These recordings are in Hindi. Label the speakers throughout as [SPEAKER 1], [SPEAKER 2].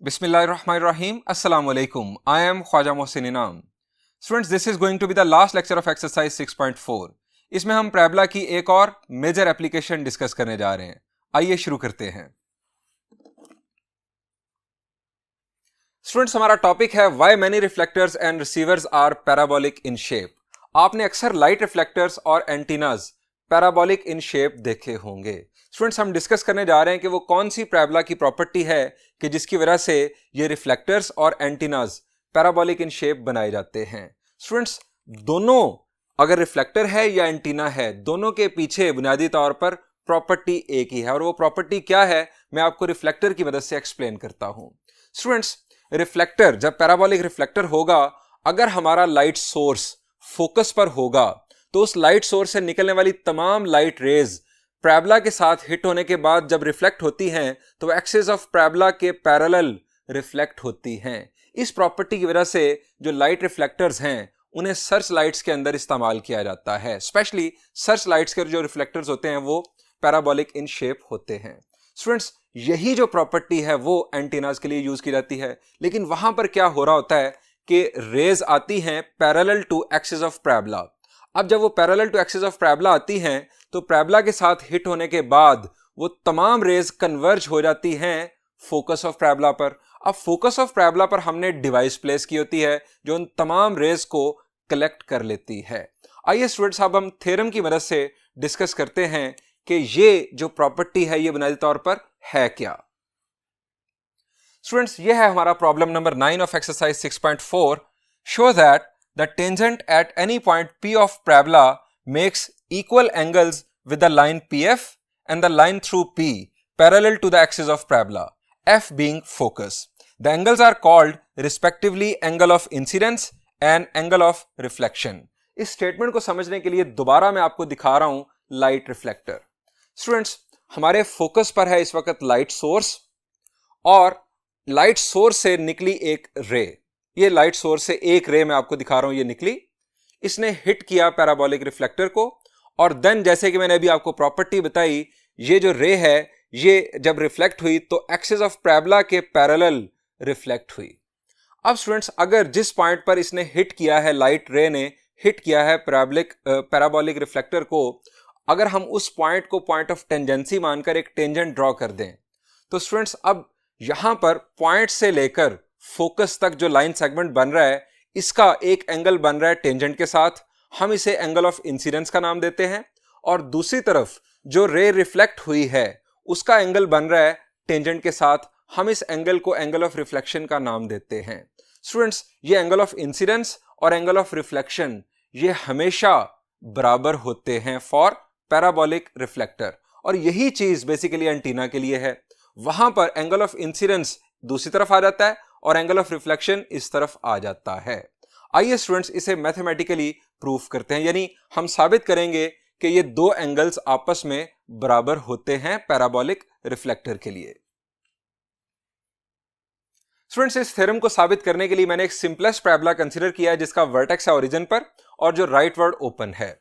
[SPEAKER 1] Bismillahirrahmanirrahim. Assalamu alaikum. I am Khwaja Mohsin Inam. Students, this is going to be the last lecture of exercise 6.4. इसमें हम पैराबोला की एक और मेजर एप्लीकेशन डिस्कस करने जा रहे हैं. आइए शुरू करते हैं. स्टूडेंट्स, हमारा टॉपिक है why many reflectors and receivers are parabolic in shape. आपने अक्सर लाइट रिफ्लेक्टर्स और एंटीनाज पैराबोलिक इन शेप देखे होंगे. स्टूडेंट्स, हम डिस्कस करने जा रहे हैं कि वो कौन सी पैराबोला की प्रॉपर्टी है कि जिसकी वजह से ये रिफ्लेक्टर्स और एंटीनाज पैराबोलिक इन शेप बनाए जाते हैं. स्टूडेंट्स, दोनों अगर रिफ्लेक्टर है या एंटीना है, दोनों के पीछे बुनियादी तौर पर प्रॉपर्टी एक ही है, और वो प्रॉपर्टी क्या है मैं आपको रिफ्लेक्टर की मदद से एक्सप्लेन करता हूं. स्टूडेंट्स, रिफ्लेक्टर जब पैराबोलिक रिफ्लेक्टर होगा, अगर हमारा लाइट सोर्स फोकस पर होगा तो उस लाइट सोर्स से निकलने वाली तमाम लाइट रेज पैराबोला के साथ हिट होने के बाद जब रिफ्लेक्ट होती हैं तो एक्सिस ऑफ पैराबोला के पैरेलल रिफ्लेक्ट होती हैं. इस प्रॉपर्टी की वजह से जो लाइट रिफ्लेक्टर्स हैं उन्हें सर्च लाइट्स के अंदर इस्तेमाल किया जाता है. स्पेशली सर्च लाइट्स के जो रिफ्लेक्टर्स होते हैं वो पैराबोलिक इन शेप होते हैं. स्टूडेंट्स, यही जो प्रॉपर्टी है वो एंटीनाज के लिए यूज की जाती है, लेकिन वहां पर क्या हो रहा होता है कि रेज आती हैं parallel to axis of parabola. अब जब वो parallel to axis of parabola आती हैं तो पैराबोला के साथ हिट होने के बाद वो तमाम रेज कन्वर्ज हो जाती हैं फोकस ऑफ पैराबोला पर. अब फोकस ऑफ पैराबोला पर हमने डिवाइस प्लेस की होती है जो उन तमाम रेज को कलेक्ट कर लेती है. आइए स्टूडेंट्स, अब हम थ्योरम की मदद से डिस्कस करते हैं कि ये जो प्रॉपर्टी है ये बुनियादी तौर पर है क्या. स्टूडेंट्स, ये है हमारा problem number 9 of exercise 6.4. Show that the tangent at any point P of parabola makes equal angles with the line PF and the line through P parallel to the axis of parabola, F being focus. The angles are called respectively angle of incidence and angle of reflection. इस स्टेटमेंट को समझने के लिए दोबारा मैं आपको दिखा रहा हूं लाइट रिफ्लेक्टर. स्टूडेंट्स, हमारे फोकस पर है इस वक्त लाइट सोर्स, और लाइट सोर्स से निकली एक रे. ये लाइट सोर्स से एक रे मैं आपको दिखा रहा हूं, ये निकली, इसने हिट किया पैराबोलिक रिफ्लेक्टर को, और देन जैसे कि मैंने अभी आपको प्रॉपर्टी बताई, ये जो रे है ये जब रिफ्लेक्ट हुई तो एक्सिस ऑफ पैराबोला के पैरेलल रिफ्लेक्ट हुई. अब स्टूडेंट्स, अगर जिस पॉइंट पर इसने हिट किया है, लाइट रे ने हिट किया है पैराबोलिक रिफ्लेक्टर को, अगर हम उस पॉइंट को पॉइंट ऑफ टेंजेंसी मानकर एक टेंजेंट ड्रॉ कर दें तो स्टूडेंट्स अब यहां पर पॉइंट से लेकर फोकस तक जो लाइन सेगमेंट बन रहा है इसका एक एंगल बन रहा है टेंजेंट के साथ, हम इसे एंगल ऑफ इंसिडेंस का नाम देते हैं, और दूसरी तरफ जो रे रिफ्लेक्ट हुई है उसका एंगल बन रहा है टेंजेंट के साथ, हम इस एंगल को एंगल ऑफ रिफ्लेक्शन का नाम देते हैं. स्टूडेंट्स, ये एंगल ऑफ इंसिडेंस और एंगल ऑफ रिफ्लेक्शन ये हमेशा बराबर होते हैं फॉर पैराबोलिक रिफ्लेक्टर, और यही चीज बेसिकली एंटीना के लिए है. वहां पर एंगल ऑफ इंसिडेंस दूसरी तरफ आ जाता है और एंगल ऑफ रिफ्लेक्शन इस तरफ आ जाता है. आइए स्टूडेंट्स, इसे मैथमेटिकली प्रूफ करते हैं, यानी हम साबित करेंगे कि ये दो एंगल्स आपस में बराबर होते हैं पैराबोलिक रिफ्लेक्टर के लिए. स्टूडेंट्स, इस थ्योरम को साबित करने के लिए मैंने एक सिंपलेस्ट पैराबोला कंसीडर किया है जिसका वर्टेक्स है ओरिजिन पर और जो राइट वर्ड ओपन है.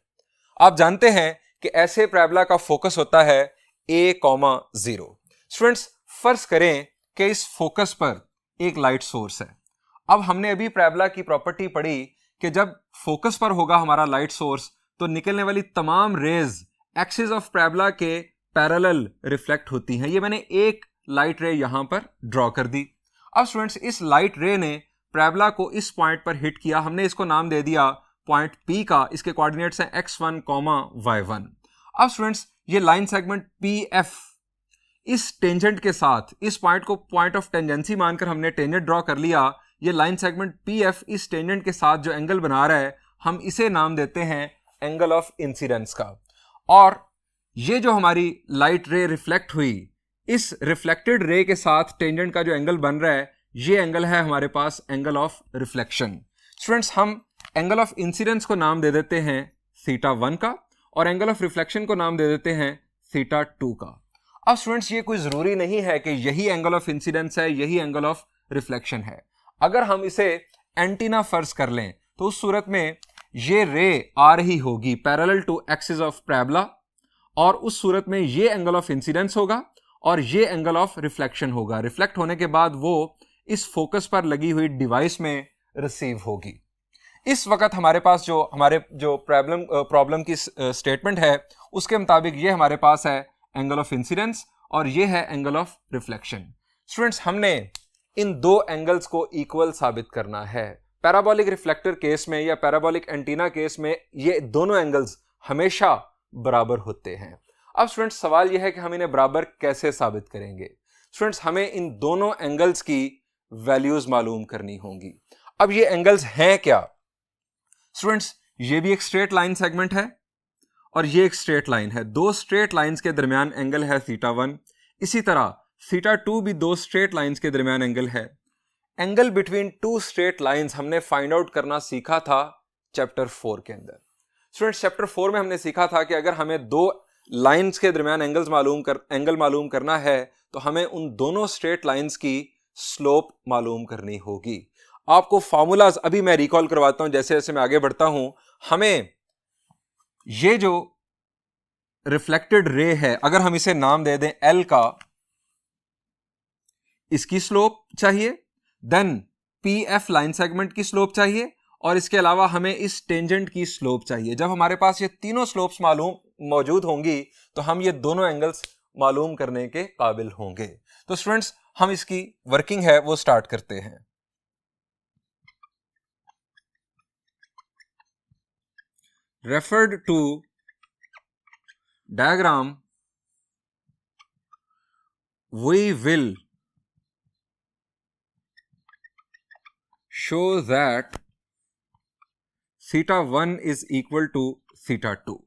[SPEAKER 1] आप जानते हैं कि ऐसे पैराबोला का फोकस होता है a,0. स्टूडेंट्स, फर्ज करें कि इस फोकस पर एक लाइट सोर्स है. अब हमने अभी पैराबोला की प्रॉपर्टी पढ़ी कि जब फोकस पर होगा हमारा लाइट सोर्स तो निकलने वाली तमाम रेज एक्सिस ऑफ पैराबोला के पैरेलल रिफ्लेक्ट होती हैं. ये मैंने एक लाइट रे यहां पर ड्रॉ कर दी. अब स्टूडेंट्स, इस लाइट रे ने पैराबोला को इस पॉइंट पर हिट किया, हमने इसको नाम दे दिया पॉइंट P का. इसके कोऑर्डिनेट्स हैं x1, y1. अब स्टूडेंट्स, ये लाइन सेगमेंट PF इस टेंजेंट के साथ, इस पॉइंट को पॉइंट ऑफ टेंजेंसी मानकर हमने टेंजेंट ड्रॉ कर लिया. ये लाइन सेगमेंट PF इस टेंजेंट के साथ जो एंगल बना रहा है हम इसे नाम देते हैं एंगल ऑफ इंसिडेंस का. और ये जो हमारी लाइट रे रिफ्लेक्ट हुई, इस रिफ्लेक्टेड रे के साथ टेंजेंट का जो एंगल बन रहा है ये एंगल है हमारे पास एंगल ऑफ रिफ्लेक्शन. स्टूडेंट्स, हम एंगल ऑफ इंसिडेंस को नाम दे देते हैं θ1 का, और एंगल ऑफ रिफ्लेक्शन को नाम दे देते हैं θ2 का. अब स्टूडेंट्स, ये कोई जरूरी नहीं है कि यही एंगल ऑफ इंसिडेंस है, यही एंगल ऑफ रिफ्लेक्शन है. अगर हम इसे एंटीना फर्ज कर लें तो उस सूरत में ये रे आ रही होगी parallel to axis of parabola, और उस सूरत में ये एंगल ऑफ इंसिडेंस होगा और ये एंगल ऑफ रिफ्लेक्शन होगा। रिफ्लेक्ट होने के बाद वो इस फोकस पर लगी हुई डिवाइस में रिसीव होगी। इस वक्त हमारे पास जो प्रॉब्लम की स्टेटमेंट है उसके मुताबिक ये हमारे पास है एंगल ऑफ इंसिडेंस और ये है एंगल ऑफ रिफ्लेक्शन। स्टूडेंट्स, हमने इन दो एंगल्स को इक्वल साबित करना है। पैराबोलिक रिफ्लेक्टर केस में या पैराबोलिक एंटीना केस में ये दोनों एंगल्स हमेशा बराबर होते हैं। अब स्टूडेंट्स, सवाल यह है कि हम इन्हें बराबर कैसे साबित करेंगे। स्टूडेंट्स, हमें इन दोनों एंगल्स की वैल्यूज मालूम करनी होंगी। अब ये एंगल्स हैं क्या? स्टूडेंट्स, ये भी एक स्ट्रेट लाइन सेगमेंट है और ये एक स्ट्रेट लाइन है। दो स्ट्रेट लाइंस के दरमियान एंगल है θ1। इसी तरह θ2 भी दो स्ट्रेट लाइंस के दरमियान एंगल है। Angle between two straight lines हमने फाइंड आउट करना सीखा था चैप्टर 4 के अंदर। स्टूडेंट्स, चैप्टर 4 में हमने सीखा था कि अगर हमें दो लाइंस के दरमियान एंगल मालूम करना है तो हमें उन दोनों स्ट्रेट लाइंस की स्लोप मालूम करनी होगी। आपको फॉर्मूलाज अभी मैं रिकॉल करवाता हूं जैसे जैसे मैं आगे बढ़ता हूं। हमें ये जो रिफ्लेक्टेड रे है, अगर हम इसे नाम दे दें L का, इसकी स्लोप चाहिए, देन PF लाइन सेगमेंट की स्लोप चाहिए और इसके अलावा हमें इस टेंजेंट की स्लोप चाहिए। जब हमारे पास ये तीनों स्लोप्स मौजूद होंगी तो हम ये दोनों एंगल्स मालूम करने के काबिल होंगे। तो स्टूडेंट्स, हम इसकी वर्किंग है वो स्टार्ट करते हैं। Referred to diagram we will show that θ1 is equal to θ2।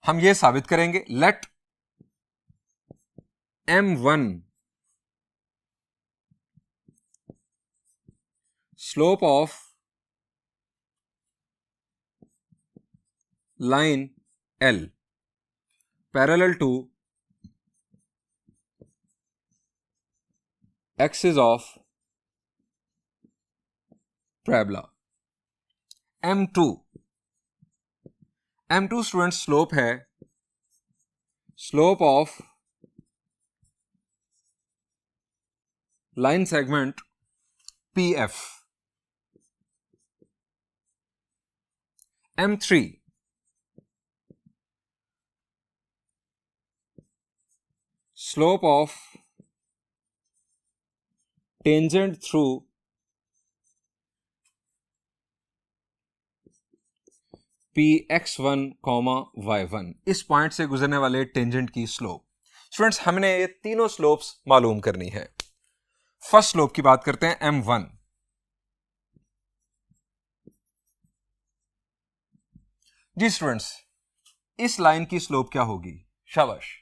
[SPEAKER 1] हम ये साबित करेंगे। let m1 slope of line L parallel to axis of parabola। m2 student slope है, slope of line segment PF। m3 slope of tangent through Px1, y1, इस पॉइंट से गुजरने वाले टेंजेंट की स्लोप। स्टूडेंट्स, हमने ये तीनों स्लोप्स मालूम करनी है। फर्स्ट स्लोप की बात करते हैं, m1। जी स्टूडेंट्स, इस लाइन की स्लोप क्या होगी? शाबाश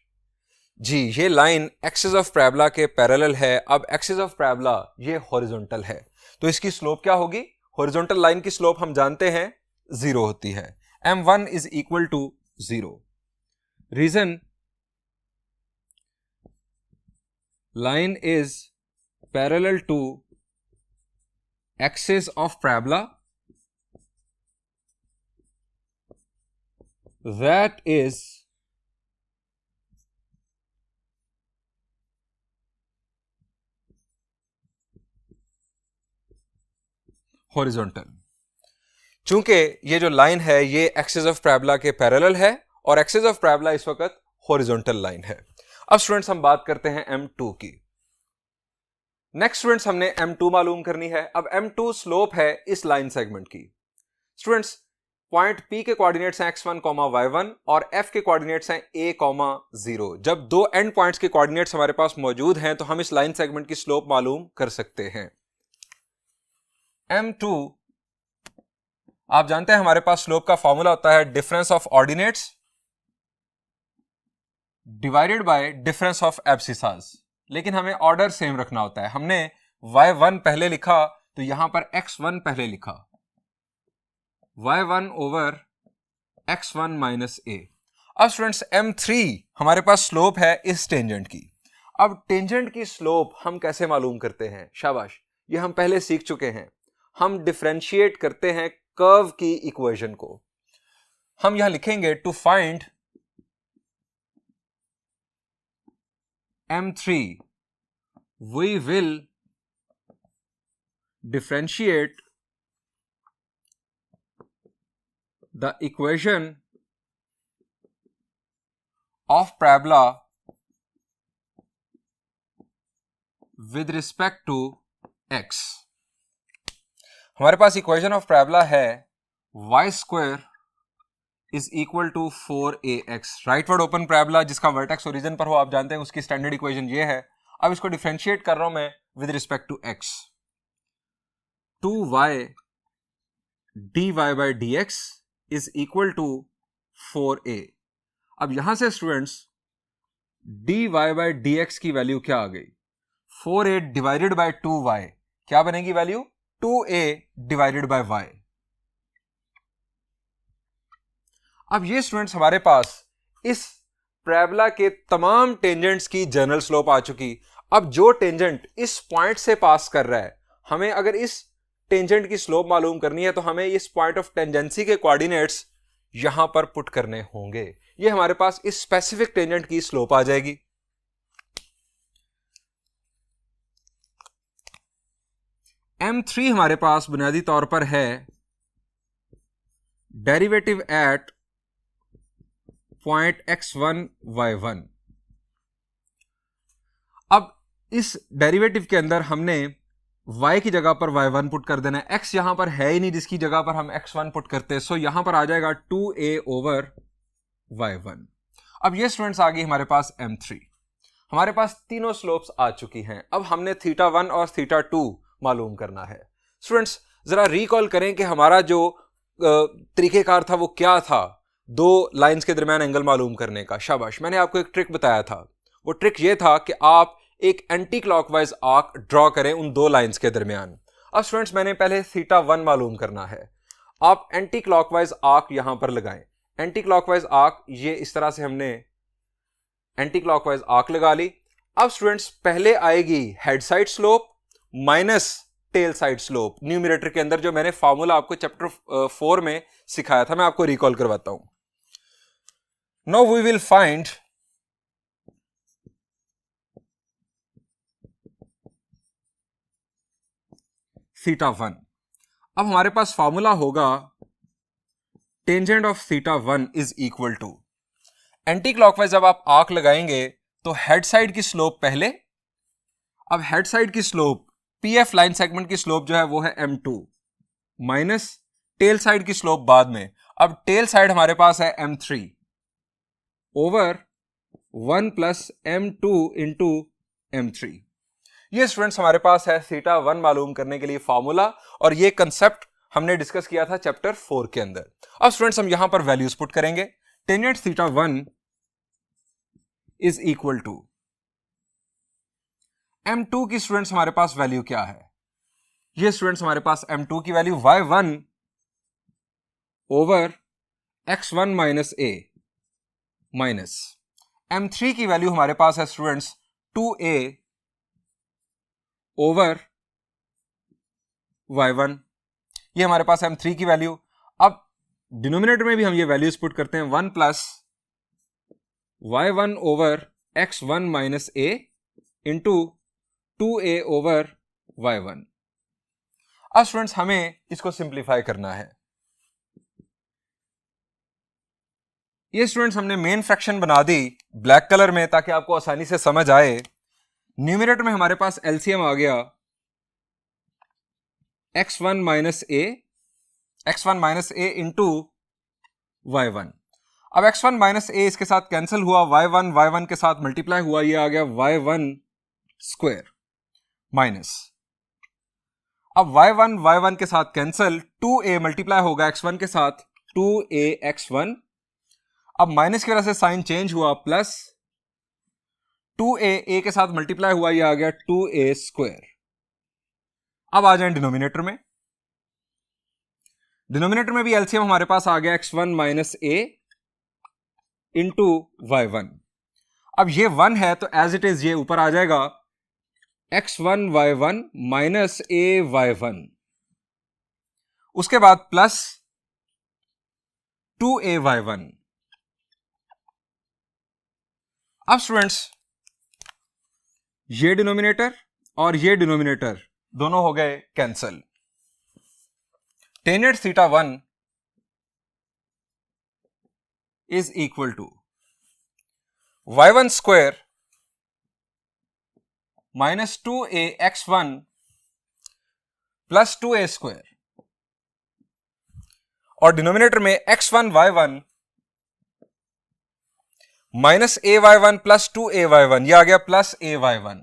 [SPEAKER 1] जी, ये लाइन एक्सिस ऑफ पैराबोला के पैरेलल है। अब एक्सिस ऑफ पैराबोला ये हॉरिजॉन्टल है तो इसकी स्लोप क्या होगी? हॉरिजॉन्टल लाइन की स्लोप हम जानते हैं 0 होती है। m1 is equal to 0। Reason, line is parallel to axis of parabola that is horizontal. चूंकि ये जो लाइन है ये एक्सिस ऑफ पैराबोला के पैरेलल है और एक्सिस ऑफ पैराबोला इस वक्त हॉरिजॉन्टल लाइन है। अब स्टूडेंट्स, हम बात करते हैं m2 की। नेक्स्ट स्टूडेंट्स, हमने m2 मालूम करनी है। अब m2 स्लोप है इस लाइन सेगमेंट की। स्टूडेंट्स, पॉइंट P के कोऑर्डिनेट्स हैं x1, y1 और F के कोऑर्डिनेट्स हैं a, 0। जब दो एंड पॉइंट्स के कोऑर्डिनेट्स हमारे पास मौजूद हैं तो हम इस लाइन सेगमेंट की स्लोप मालूम कर सकते हैं। m2, आप जानते हैं हमारे पास स्लोप का फॉर्मूला होता है difference of ordinates divided by difference of abscissas, लेकिन हमें ऑर्डर सेम रखना होता है। हमने y1 पहले लिखा तो यहां पर x1 पहले लिखा, y1 over x1 minus a। अब स्टूडेंट्स, m3 हमारे पास स्लोप है इस टेंजेंट की। अब टेंजेंट की स्लोप हम कैसे मालूम करते हैं? शाबाश, ये हम पहले सीख चुके हैं। हम डिफरेंशिएट करते हैं कर्व की इक्वेशन को। हम यहां लिखेंगे to find M3, we will differentiate the equation of parabola with respect to x. हमारे पास इक्वेशन ऑफ पैराबोला है y square is equal to 4ax. Rightward open parabola जिसका वर्टेक्स ओरिजिन पर हो, आप जानते हैं उसकी स्टैंडर्ड इक्वेशन ये है. अब इसको डिफरेंशिएट कर रहा हूं मैं with respect to x. 2y dy by dx is equal to 4a. अब यहां से स्टूडेंट्स dy बाई dx की वैल्यू क्या आ गई? 4a डिवाइडेड बाई 2y क्या बनेगी value? 2a divided by y. अब ये स्टूडेंट्स हमारे पास इस पैराबोला के तमाम टेंजेंट्स की जनरल स्लोप आ चुकी. अब जो टेंजेंट इस पॉइंट से पास कर रहा है, हमें अगर इस टेंजेंट की स्लोप मालूम करनी है तो हमें इस पॉइंट ऑफ टेंजेंसी के कोऑर्डिनेट्स यहां पर पुट करने होंगे. ये हमारे पास इस स्पेसिफिक टेंजेंट की स्लोप आ जाएगी. M3 हमारे पास बुनियादी तौर पर है derivative eight point x1 y1. अब इस डेरिवेटिव के अंदर हमने y की जगह पर y1 पुट कर देना है. x यहां पर है ही नहीं जिसकी जगह पर हम x1 पुट करते हैं, सो यहां पर आ जाएगा 2a ओवर y1. अब ये स्टूडेंट्स आ गई हमारे पास M3. हमारे पास तीनों स्लोप्स आ चुकी हैं. अब हमने θ1 और θ2 मालूम करना है. स्टूडेंट्स जरा रिकॉल करें कि हमारा जो तरीकेकार था वो क्या था दो लाइंस के दरमियान एंगल मालूम करने का. शाबाश, मैंने आपको एक ट्रिक बताया था. वो ट्रिक ये था कि आप एक एंटी क्लॉकवाइज आर्क ड्रॉ करें उन दो लाइंस के दरमियान. अब स्टूडेंट्स मैंने पहले θ1 मालूम करना है. आप एंटी क्लॉकवाइज आर्क यहां पर लगाएं. एंटी क्लॉकवाइज आर्क ये इस तरह से हमने एंटी क्लॉकवाइज आर्क लगा ली. अब स्टूडेंट्स पहले आएगी head side slope minus tail side slope. Numerator के अंदर जो मैंने फॉर्मूला आपको चैप्टर 4 में सिखाया था, मैं आपको रिकॉल करवाता हूं. Now we will find θ1. अब हमारे पास फॉर्मूला होगा tangent of θ1 is equal to, anticlockwise जब आप आर्क लगाएंगे तो हेड साइड की स्लोप पहले. अब हेड साइड की स्लोप पीएफ लाइन सेगमेंट की स्लोप जो है वो है m2 माइनस टेल साइड की स्लोप बाद में. अब टेल साइड हमारे पास है m3 over 1 plus m2 into m3. ये स्टूडेंट्स हमारे पास है θ1 मालूम करने के लिए फॉर्मूला, और ये कंसेप्ट हमने डिस्कस किया था चैप्टर 4 के अंदर. अब स्टूडेंट्स हम यहां पर वैल्यूज पुट करेंगे. Tangent θ1 is equal to m2 की स्टूडेंट्स हमारे पास वैल्यू क्या है? ये स्टूडेंट्स हमारे पास m2 की value y1 over x1 minus a minus m3 की वैल्यू हमारे पास है स्टूडेंट्स 2a ओवर y1. ये हमारे पास m3 की वैल्यू. अब डिनोमिनेटर में भी हम ये वैल्यूज पुट करते हैं 1 plus y1 over x1 minus a into 2a over y1. अब स्टूडेंट्स हमें इसको सिंप्लीफाई करना है. ये स्टूडेंट्स हमने मेन फ्रैक्शन बना दी ब्लैक कलर में ताकि आपको आसानी से समझ आए. न्यूमरेटर में हमारे पास एलसीएम आ गया x1 minus a into y1. अब x1 माइनस a इसके साथ कैंसिल हुआ, y1 के साथ मल्टीप्लाई हुआ, ये आ गया y1 स्क्वायर माइनस. अब y1 के साथ कैंसिल, 2a मल्टीप्लाई होगा x1 के साथ 2a x1. अब माइनस की वजह से साइन चेंज हुआ, प्लस 2a के साथ मल्टीप्लाई हुआ, ये आ गया 2a स्क्वायर. अब आ जाए डिनोमिनेटर में. डिनोमिनेटर में भी एलसीएम हमारे पास आ गया x1 minus a into y1. अब ये 1 है तो एज इट इज ये ऊपर आ जाएगा x1 y1 minus a y1. उसके बाद प्लस 2a y1. अब स्टूडेंट्स ये डिनोमिनेटर और ये डिनोमिनेटर दोनों हो गए cancel. Tan theta 1 is equal to y1 square minus 2ax1 plus 2a square, और डिनोमिनेटर में x1 y1 minus ay1 plus 2ay1, यह आ गया प्लस ay1।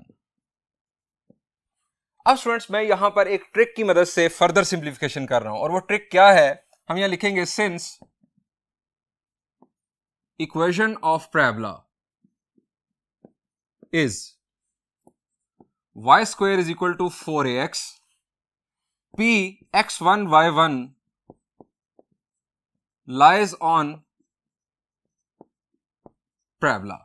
[SPEAKER 1] अब स्टूडेंट्स मैं यहां पर एक ट्रिक की मदद से फर्दर सिंप्लीफिकेशन कर रहा हूं, और वो ट्रिक क्या है, हम यहां लिखेंगे since equation of parabola is y square is equal to 4ax p x1 y1 lies on parabola.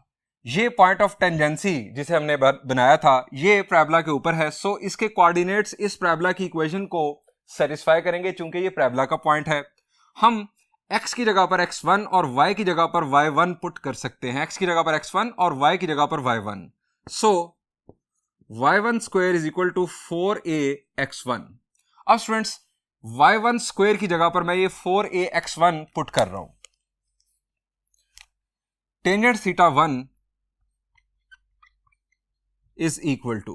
[SPEAKER 1] ये पॉइंट ऑफ टेंजेंसी जिसे हमने बनाया था ये पैराबोला के ऊपर है, सो इसके कोऑर्डिनेट्स इस पैराबोला की इक्वेशन को सेटिस्फाई करेंगे। चूंकि ये पैराबोला का पॉइंट है, हम x की जगह पर x1 और y की जगह पर y1 पुट कर सकते हैं, x की जगह पर x1 और y की जगह पर y1। So y1 square is equal to 4ax1। अब स्टूडेंट्स y1 स्क्वायर की जगह पर मैं ये 4ax1 पुट कर रहा हूं। Tangent theta 1 is equal to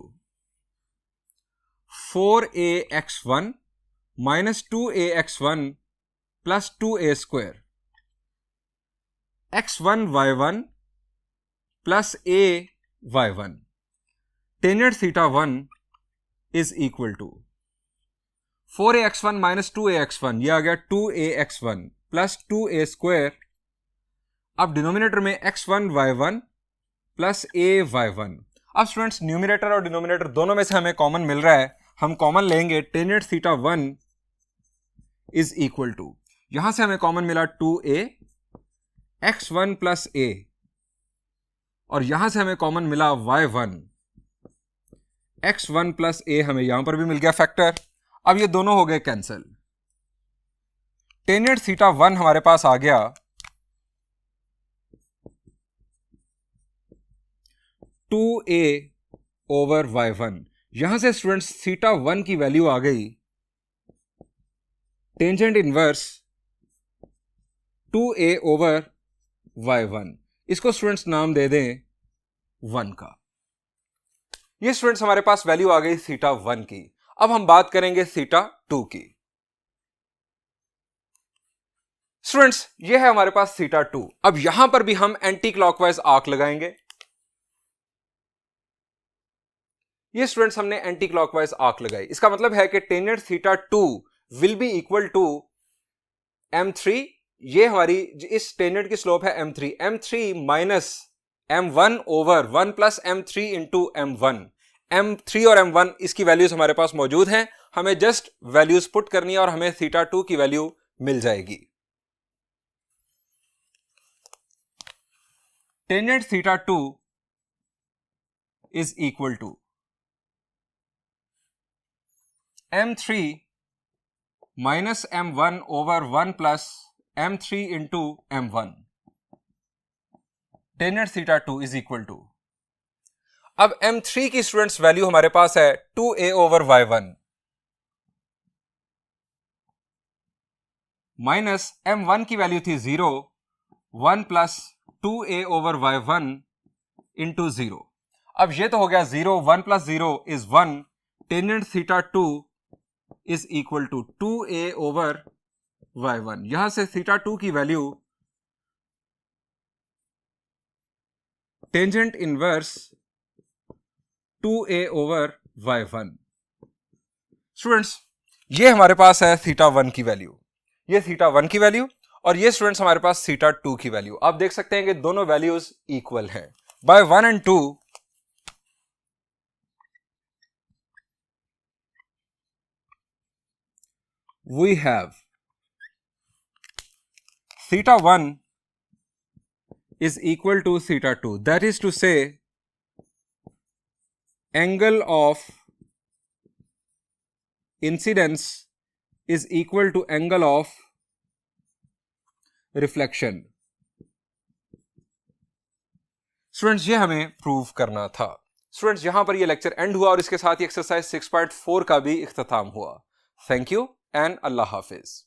[SPEAKER 1] 4ax1 minus 2ax1 plus 2a square x1 y1 plus a y1। Tangent theta 1 is equal to 4ax1 minus 2ax1, यह आ गया 2ax1 plus 2a square। अब डिनोमिनेटर में x1 y1 plus a y1। अब स्टूडेंट्स न्यूमरेटर और डिनोमिनेटर दोनों में से हमें कॉमन मिल रहा है, हम कॉमन लेंगे। Tan theta 1 is equal to, यहां से हमें कॉमन मिला 2a x1 प्लस a, और यहां से हमें कॉमन मिला y1 x1 प्लस a, हमें यहां पर भी मिल गया फैक्टर। अब ये दोनों हो गए कैंसिल। टेनेट थीटा 1 हमारे पास आ गया 2a ओवर y1। यहां से स्टूडेंट्स थीटा 1 की वैल्यू आ गई tangent inverse 2a over y1। इसको स्टूडेंट्स नाम दे दें 1 का। ये स्टूडेंट्स हमारे पास वैल्यू आ गई थीटा 1 की। अब हम बात करेंगे थीटा 2 की। स्टूडेंट्स ये है हमारे पास थीटा 2। अब यहां पर भी हम एंटी क्लॉकवाइज आर्क लगाएंगे। ये स्टूडेंट्स हमने एंटी क्लॉकवाइज आर्क लगाई, इसका मतलब है कि tangent theta 2 will be equal to m3। ये हमारी इस टेंजेंट की स्लोप है m3, m3 minus m1 over 1 plus m3 into m1। m3 और m1 इसकी वैल्यूज हमारे पास मौजूद हैं, हमें जस्ट वैल्यूज पुट करनी है और हमें थीटा 2 की वैल्यू मिल जाएगी। Tangent theta 2 is equal to m3 minus m1 over 1 plus m3 into m1। Tangent theta 2 is equal to, अब m3 की स्टूडेंट्स वैल्यू हमारे पास है 2a over y1 minus m1 की वैल्यू थी 0, 1 plus 2a over y1 into 0। अब ये तो हो गया 0, 1 plus 0 is 1। Tangent theta 2 is equal to 2a over y1। यहां से थीटा 2 की value tangent inverse 2a over y1। Students ये हमारे पास है थीटा 1 की वैल्यू, ये थीटा 1 की वैल्यू, और ये स्टूडेंट्स हमारे पास थीटा 2 की वैल्यू। आप देख सकते हैं कि दोनों वैल्यूज इक्वल हैं। By 1 and 2 we have theta 1 is equal to theta 2. That is to say, angle of incidence is equal to angle of reflection. Students ये हमें प्रूव करना था। स्टूडेंट्स यहां पर ये लेक्चर एंड हुआ और इसके साथ ही एक्सरसाइज 6.4 का भी इख्तिताम हुआ। Thank you and Allah Hafiz.